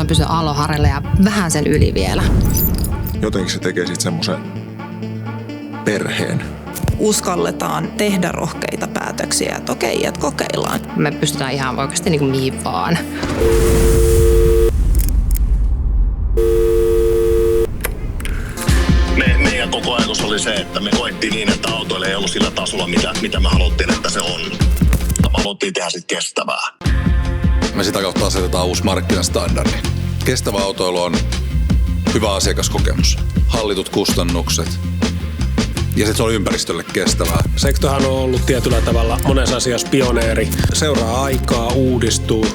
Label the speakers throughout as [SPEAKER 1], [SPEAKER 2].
[SPEAKER 1] halutaan pysyä aallonharjalla ja vähän sen yli vielä.
[SPEAKER 2] Jotenkin se tekee sitten semmoisen perheen.
[SPEAKER 3] Uskalletaan tehdä rohkeita päätöksiä, että okei, että kokeillaan.
[SPEAKER 1] Me pystytään ihan oikeasti niin kuin mihin vaan.
[SPEAKER 4] Meidän koko ajatus oli se, että me koettiin niin, että autoille ei ollut sillä tasolla, mitä me haluttiin, että se on. Me haluttiin tehdä sitten kestävää.
[SPEAKER 5] Me sitä kautta asetetaan uusi markkinastandardi. Kestävä autoilu on hyvä asiakaskokemus, hallitut kustannukset ja sitten se on ympäristölle kestävää.
[SPEAKER 6] Sektohan on ollut tietyllä tavalla monessa asiassa pioneeri. Seuraa aikaa, uudistuu,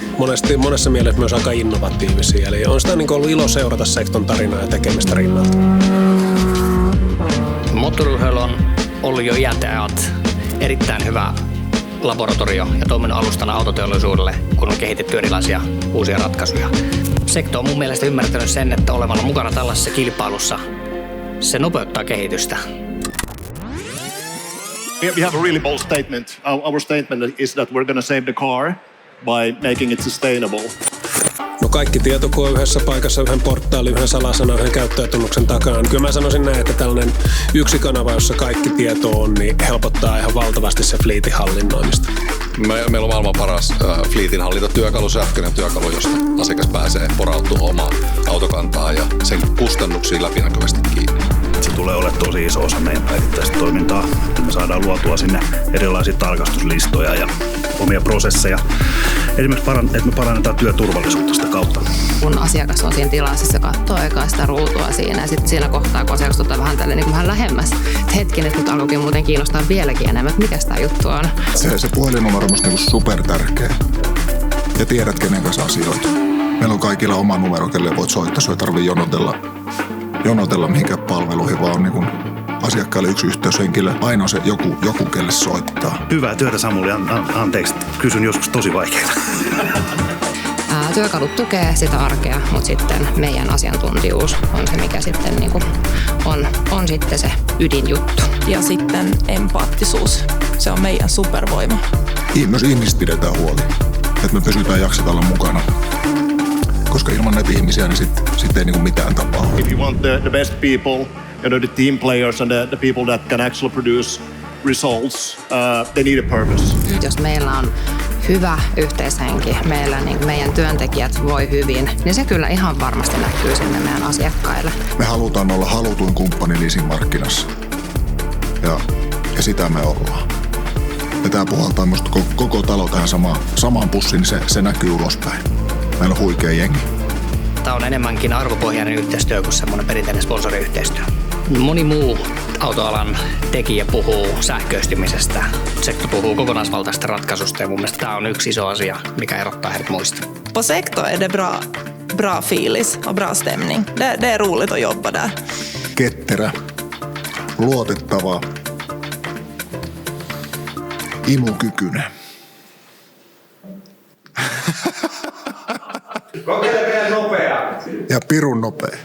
[SPEAKER 6] monessa mielessä myös aika innovatiivisia. Eli on sitä niin ollut ilo seurata Sekton tarinaa ja tekemistä rinnalta.
[SPEAKER 7] Moottoriurheilu on ollut jo iät ja ajat erittäin hyvä laboratorio ja toiminut alustana autoteollisuudelle, kun on kehitetty erilaisia uusia ratkaisuja. Sekto on mun mielestä ymmärtänyt sen, että olevalla mukana tällaisessa kilpailussa se nopeuttaa kehitystä.
[SPEAKER 4] We have a really bold statement. Our statement is that we're going to save the car by making it sustainable.
[SPEAKER 6] No kaikki tieto, kun on yhdessä paikassa, yhden portaalin, yhden salasanan, yhden käyttäjätunnuksen takana. Kyllä mä sanoisin näin, että tällainen yksi kanava, jossa kaikki tieto on, niin helpottaa ihan valtavasti se fleetin hallinnoinnista.
[SPEAKER 5] Meillä on maailman paras fleetin hallintatyökalu, sähköinen työkalu, josta asiakas pääsee porautumaan omaan autokantaan ja sen kustannuksiin läpinäkyvästi kiinni.
[SPEAKER 8] Se tulee olemaan tosi iso osa meidän päivittäistä toimintaa, että me saadaan luotua sinne erilaisia tarkastuslistoja ja omia prosesseja. Esimerkiksi, että me parannetaan työturvallisuutta sitä kautta.
[SPEAKER 1] Kun asiakas on siinä tilassa, se katsoo eikä sitä ruutua siinä ja sitten siinä kohtaa, kun asiakas ottaa vähän tälle niin vähän lähemmäs. Hetken, että nyt alkoikin muuten kiinnostaa vieläkin enemmän, että mikä tämä juttu on.
[SPEAKER 2] Se puhelin on varmasti niin super tärkeä. Ja tiedät, kenen kanssa asioit. Meillä on kaikilla oma numero, kelle voit soittaa, sun ei tarvitse jonotella mihinkään palveluihin, vaan on niin kuin asiakkaalle yksi yhteyshenkilö. Aina on se joku kelle soittaa.
[SPEAKER 8] Hyvää työtä, Samuli. Anteeksi, kysyn joskus tosi vaikeita.
[SPEAKER 1] Työkalut tukee sitä arkea, mutta sitten meidän asiantuntijuus on se, mikä sitten niin kuin on sitten se ydinjuttu.
[SPEAKER 3] Ja sitten empaattisuus, se on meidän supervoima.
[SPEAKER 2] Myös ihmisistä pidetään huoli, että me pysytään jaksetaan olla mukana. Koska ilman näitä ihmisiä niin sit ei niinku mitään tapahdu.
[SPEAKER 4] If you want the best people, the team players and the people that can actually produce results, they need a purpose.
[SPEAKER 1] Jos meillä on hyvä yhteishenki, meidän työntekijät voi hyvin, niin se kyllä ihan varmasti näkyy sinne meidän asiakkaille.
[SPEAKER 2] Me halutaan olla halutuin kumppani leasingmarkkinassa. Ja sitä me ollaan. Ja tää puhaltaa musta koko talo tähän samaan pussiin, niin se näkyy ulospäin. Meillä on huikea jengi.
[SPEAKER 7] Tämä on enemmänkin arvopohjainen yhteistyö kuin semmoinen perinteinen sponsoriyhteistyö. Moni muu autoalan tekijä puhuu sähköistymisestä. Sekto puhuu kokonaisvaltaisesta ratkaisusta ja mun mielestä tämä on yksi iso asia, mikä erottaa heidät muista.
[SPEAKER 3] På Sekto är det bra filis och bra stämning. Det är roligt att jobba där.
[SPEAKER 2] Ketterä, luotettava, imukykyinen.
[SPEAKER 9] Kokeile vielä nopea.
[SPEAKER 2] Ja pirun nopea.